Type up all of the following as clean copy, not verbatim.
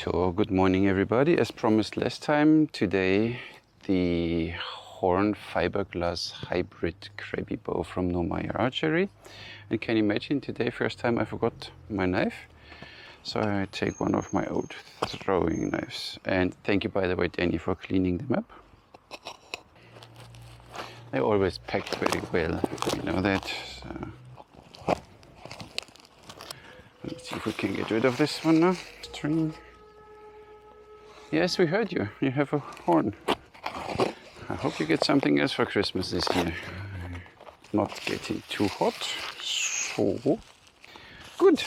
So good morning everybody. As promised last time, today the horn fiberglass hybrid Krabby bow from Numair Archery. And can you imagine, today first time I forgot my knife. So I take one of my old throwing knives. And thank you, by the way, Danny, for cleaning them up. They always packed very well, you know that. So let's see if we can get rid of this one now. String. Yes, we heard you. You have a horn. I hope you get something else for Christmas this year. Not getting too hot. So good.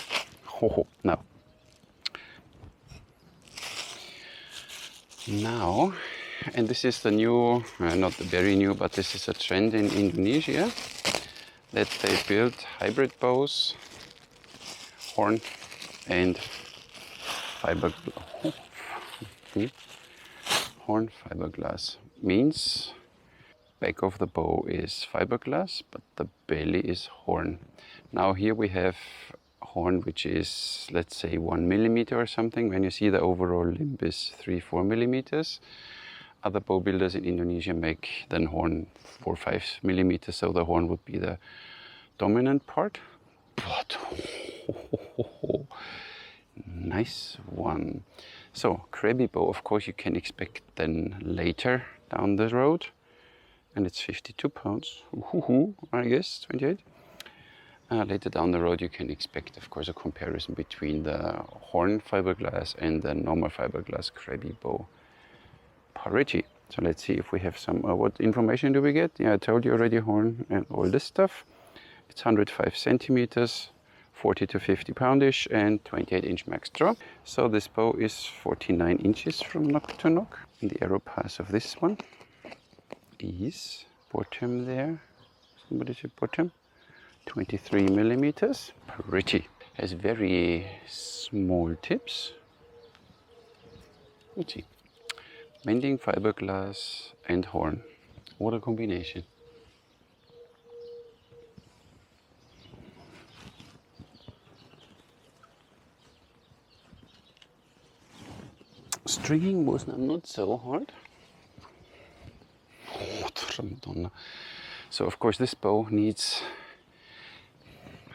Now, and this is the new, not the very new, but this is a trend in Indonesia, that they build hybrid bows, horn and horn fiberglass. Means back of the bow is fiberglass, but the belly is horn. Now here we have horn which is, let's say, 1 millimeter or something. When you see the overall limb is 3-4 millimeters. Other bow builders in Indonesia make then horn 4-5 millimeters, so the horn would be the dominant part. But nice one. So Krabby bow, of course, you can expect then later down the road, and it's 52 pounds. I guess 28. Later down the road, you can expect, of course, a comparison between the horn fiberglass and the normal fiberglass Krabby bow parity. So let's see if we have some. What information do we get? Yeah, I told you already, horn and all this stuff. It's 105 centimeters, 40 to 50 poundish, and 28-inch max draw. So this bow is 49 inches from nock to nock. And the arrow pass of this one is bottom there. Somebody said bottom. 23 millimeters. Pretty. Has very small tips. Let's see. Bending fiberglass and horn. What a combination. Stringing was not so hard. So of course this bow needs,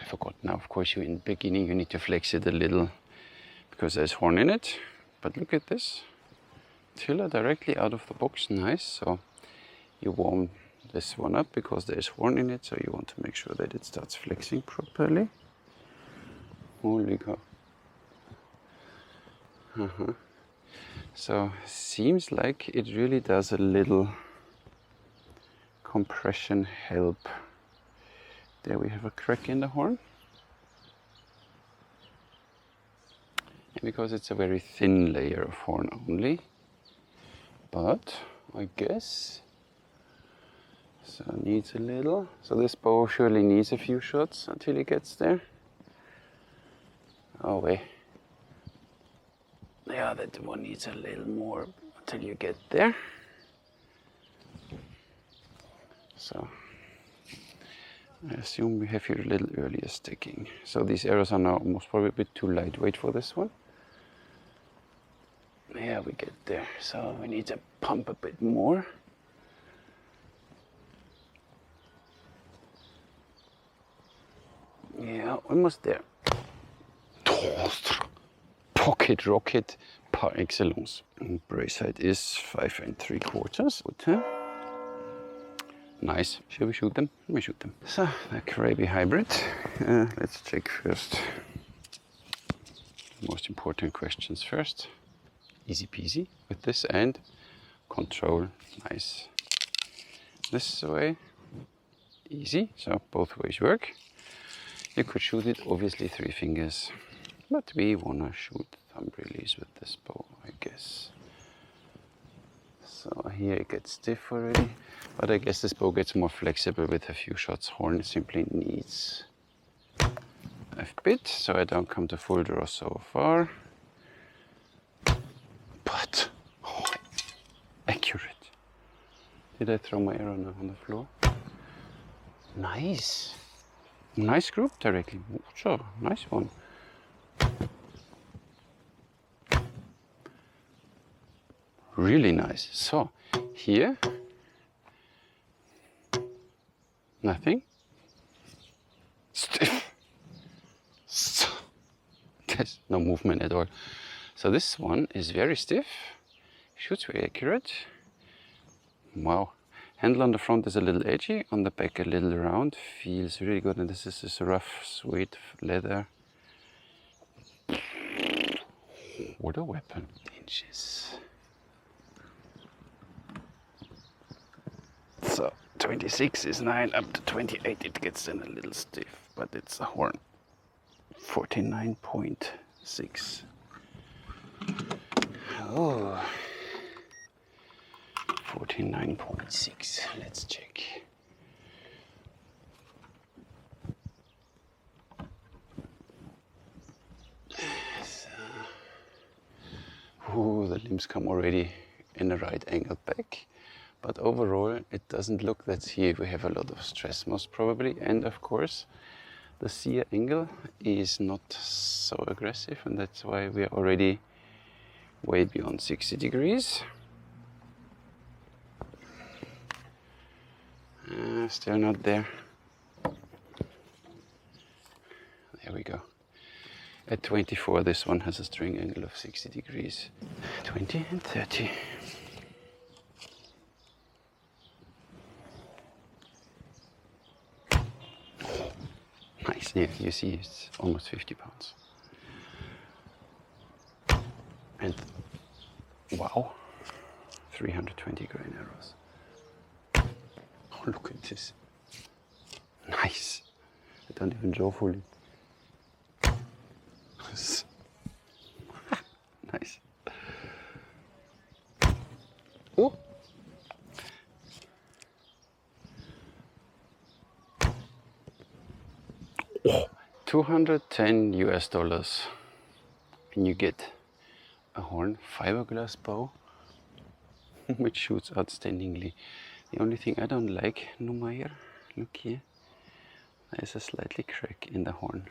I forgot now, of course in the beginning you need to flex it a little because there's horn in it. But look at this. Tiller directly out of the box, nice. So you warm this one up because there's horn in it, so you want to make sure that it starts flexing properly. Holy cow. So seems like it really does a little compression help. There we have a crack in the horn. And because it's a very thin layer of horn only, but I guess so needs a little. So this bow surely needs a few shots until it gets there. Oh wait. Yeah, that one needs a little more until you get there. So I assume we have here a little earlier sticking. So these arrows are now most probably a bit too lightweight for this one. Yeah, we get there. So we need to pump a bit more. Yeah, almost there. Pocket rocket par excellence. And brace height is 5 3/4. Good. Nice. Shall we shoot them? Let me shoot them. So the Krabby hybrid. Let's check first. Most important questions first. Easy peasy with this, and control. Nice. This way. Easy. So both ways work. You could shoot it obviously 3 fingers. But we wanna shoot thumb release with this bow, I guess. So here it gets stiff already, but I guess this bow gets more flexible with a few shots. Horn simply needs a bit, so I don't come to full draw so far. But accurate. Did I throw my arrow now on the floor? Nice. Nice group directly. So nice one. really nice. So here, nothing. Stiff. There's no movement at all. So this one is very stiff, shoots very accurate. Wow. Handle on the front is a little edgy, on the back a little round. Feels really good, and this is this rough, sweet leather. What a weapon. Inches. So 26 is 9, up to 28 it gets then a little stiff, but it's a horn. 49.6. Oh. 49.6. Let's check. Ooh, the limbs come already in a right angle back, but overall it doesn't look that here we have a lot of stress most probably, and of course the sear angle is not so aggressive, and that's why we are already way beyond 60 degrees. Still not there. There we go. At 24, this one has a string angle of 60 degrees. 20 and 30. Nice. Yeah, you see it's almost 50 pounds. And wow, 320 grain arrows. Oh, look at this. Nice. I don't even draw fully. Nice. Oh. Oh. $210 US, and you get a horn fiberglass bow which shoots outstandingly. The only thing I don't like, Numair, look here, there's a slightly crack in the horn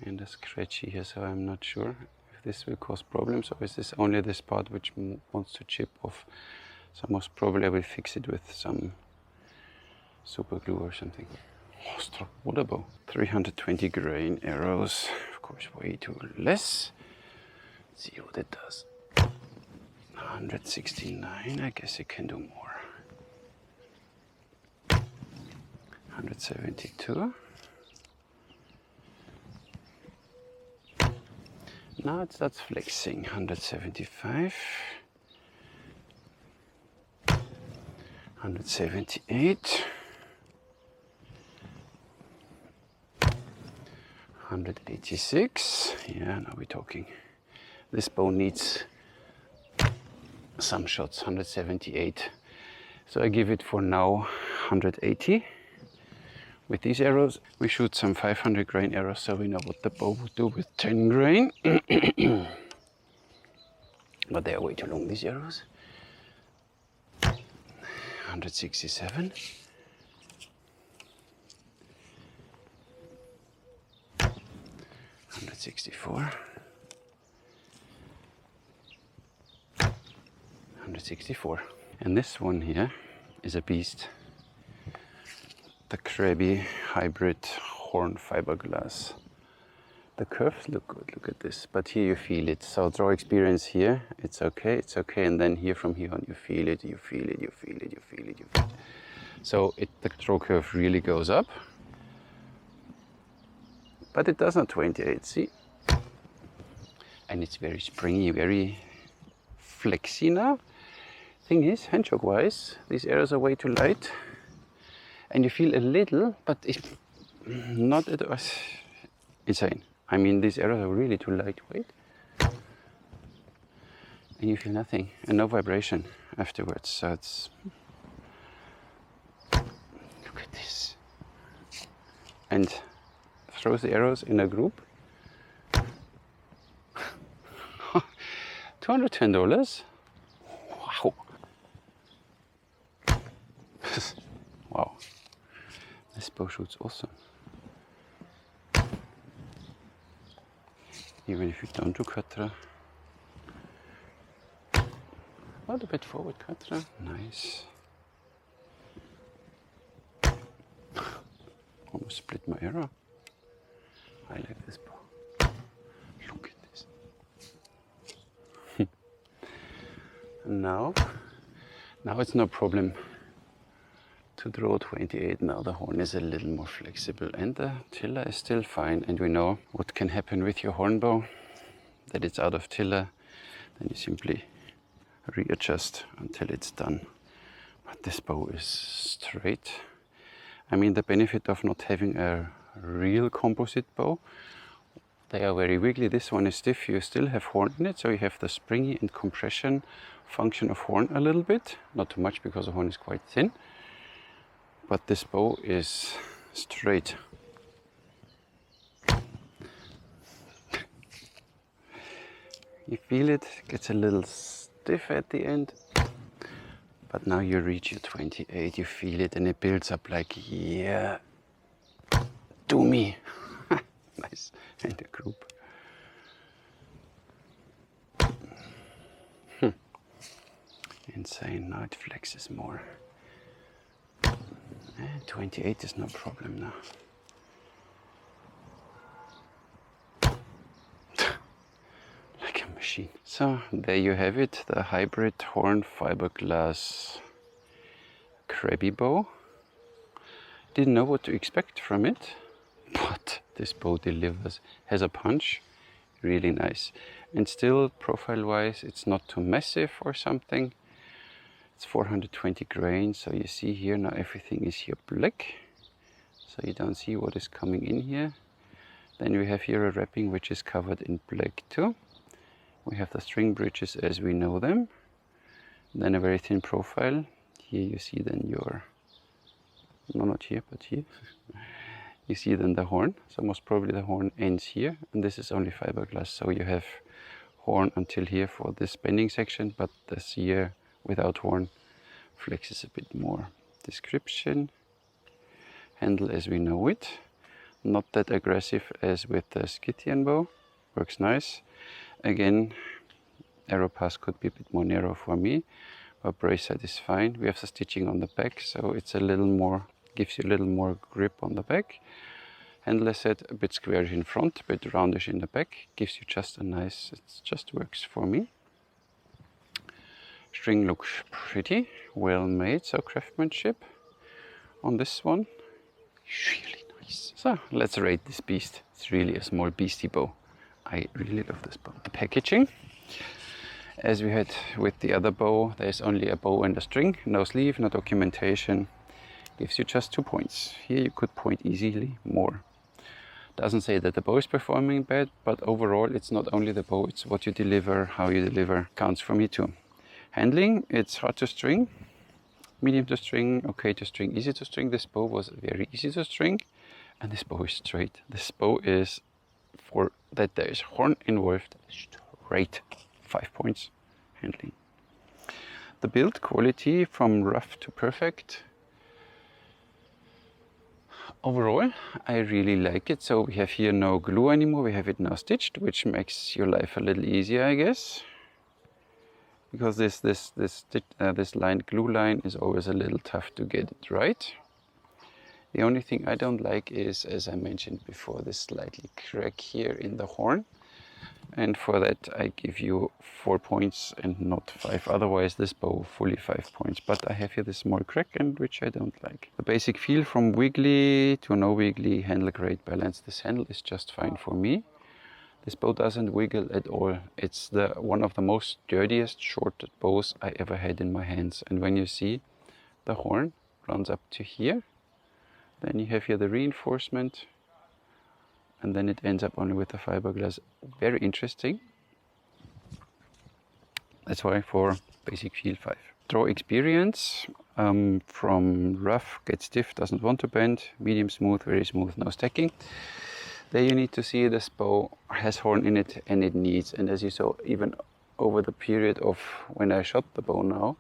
and a scratchy here, so I'm not sure if this will cause problems or is this only this part which wants to chip off. So most probably I will fix it with some super glue or something. Oh, what a bow. 320 grain arrows, of course way too less. Let's see what it does. 169, I guess it can do more. 172. Now it starts flexing. 175. 178. 186. Yeah, now we're talking. This bow needs some shots. 178. So I give it for now 180. With these arrows, we shoot some 500 grain arrows, so we know what the bow would do with 10 grain. But they are way too long, these arrows. 167. 164. 164. And this one here is a beast. The Krabby hybrid horn fiberglass. The curves look good, look at this, but here you feel it. So draw experience here, it's okay, and then here from here on you feel it, you feel it, you feel it, you feel it, you feel it. So the draw curve really goes up, but it does not 28, see? And it's very springy, very flexy now. Thing is, handshake wise, these arrows are way too light. And you feel a little, but it's not at all insane. I mean, these arrows are really too lightweight. And you feel nothing, and no vibration afterwards. So it's... Look at this. And throws the arrows in a group. $210. Wow. Wow. This bow shoots awesome. Even if you don't do quattro. a bit forward, Kottoner. Nice. Almost split my arrow. I like this bow. Look at this. And now it's no problem to draw 28. Now the horn is a little more flexible and the tiller is still fine. And we know what can happen with your horn bow, that it's out of tiller. Then you simply readjust until it's done. But this bow is straight. I mean, the benefit of not having a real composite bow, they are very wiggly. This one is stiff. You still have horn in it, so you have the springy and compression function of horn a little bit. Not too much because the horn is quite thin. But this bow is straight. You feel it gets a little stiff at the end. But now you reach your 28, you feel it, and it builds up like, yeah, do me. Nice, and the group. Insane, now it flexes more. And 28 is no problem now. Like a machine. So there you have it, the hybrid horn fiberglass Krabby bow. Didn't know what to expect from it, but this bow delivers. Has a punch, really nice. And still, profile-wise, it's not too massive or something. It's 420 grains, so you see here now everything is here black. So you don't see what is coming in here. Then we have here a wrapping which is covered in black too. We have the string bridges as we know them. Then a very thin profile. Here you see then your, no, not here, but here. You see then the horn. So most probably the horn ends here. And this is only fiberglass. So you have horn until here for this bending section. But this here without horn flexes a bit more. Description. Handle as we know it. Not that aggressive as with the Scythian bow. Works nice. Again, arrow pass could be a bit more narrow for me, but brace side is fine. We have the stitching on the back, so it's a little more, gives you a little more grip on the back. Handle set a bit squarish in front, a bit roundish in the back. Gives you just a nice, it just works for me. String looks pretty, well made, so craftsmanship on this one. Really nice. So let's rate this beast. It's really a small beastie bow. I really love this bow. The packaging, as we had with the other bow, there's only a bow and a string, no sleeve, no documentation. Gives you just 2 points. Here you could point easily more. Doesn't say that the bow is performing bad, but overall it's not only the bow, it's what you deliver, how you deliver, counts for me too. Handling, it's hard to string, medium to string, okay to string, easy to string. This bow was very easy to string, and this bow is straight. This bow is, for that there is horn involved, straight. 5 points. Handling. The build quality from rough to perfect. Overall, I really like it. So we have here no glue anymore. We have it now stitched, which makes your life a little easier, I guess. Because this line, glue line, is always a little tough to get it right. The only thing I don't like is, as I mentioned before, this slightly crack here in the horn. And for that I give you 4 points and not 5. Otherwise this bow fully 5 points. But I have here this small crack, and which I don't like. The basic feel from wiggly to no wiggly, handle great balance. This handle is just fine for me. This bow doesn't wiggle at all. It's one of the most dirtiest short bows I ever had in my hands. And when you see the horn runs up to here, then you have here the reinforcement, and then it ends up only with the fiberglass. Very interesting. That's why for basic feel 5. Draw experience, from rough, get stiff, doesn't want to bend, medium smooth, very smooth, no stacking. There you need to see this bow has horn in it, and it needs, and as you saw, even over the period of when I shot the bow now,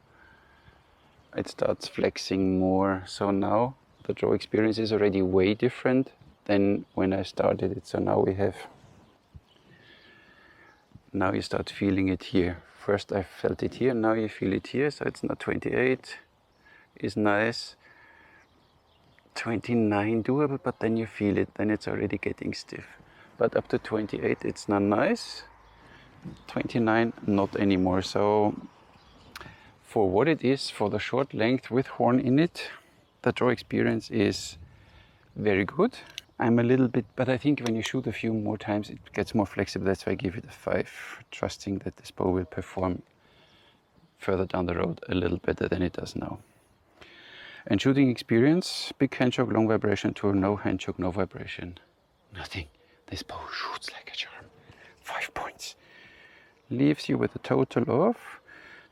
it starts flexing more. So now the draw experience is already way different than when I started it. So now we have, now you start feeling it here first I felt it here, now you feel it here, so it's not 28, is nice. 29 doable, but then you feel it, then it's already getting stiff. But up to 28 it's not nice. 29 not anymore. So for what it is, for the short length with horn in it, the draw experience is very good. I'm a little bit, but I think when you shoot a few more times it gets more flexible. That's why I give it a 5, trusting that this bow will perform further down the road a little better than it does now. And shooting experience, big handchoke, long vibration to no handchoke, no vibration. Nothing. This bow shoots like a charm. 5 points. Leaves you with a total of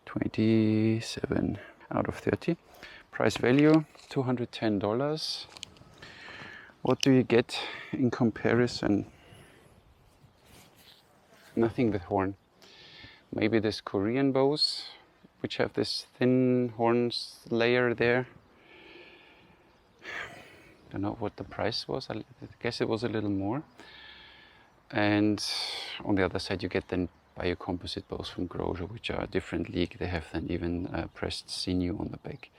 27 out of 30. Price value, $210. What do you get in comparison? Nothing with horn. Maybe this Korean bows, which have this thin horns layer there. Don't know what the price was. I guess it was a little more. And on the other side, you get then biocomposite bows from Grosjean, which are a different league. They have then even pressed sinew on the back.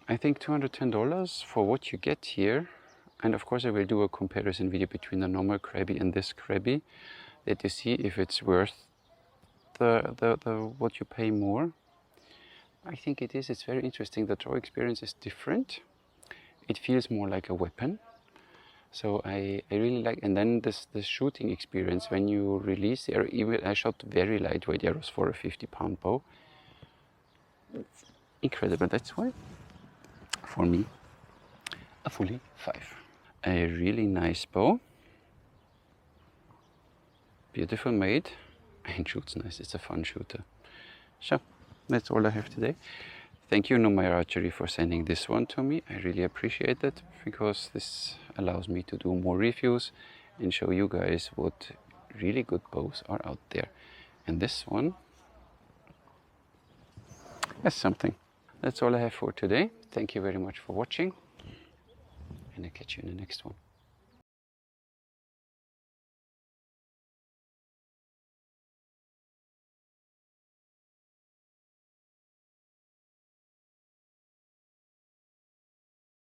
I think $210 for what you get here. And of course I will do a comparison video between the normal Krabby and this Krabby, that you see if it's worth the what you pay more. I think it is. It's very interesting. The draw experience is different. It feels more like a weapon. So I really like, and then this shooting experience when you release the arrow. Even I shot very lightweight arrows for a 50-pound bow. Incredible. That's why, for me, a fully 5. A really nice bow. Beautiful made, and shoots nice. It's a fun shooter. So that's all I have today. Thank you, Numair Archery, for sending this one to me. I really appreciate it, because this allows me to do more reviews and show you guys what really good bows are out there. And this one has something. That's all I have for today. Thank you very much for watching, and I'll catch you in the next one.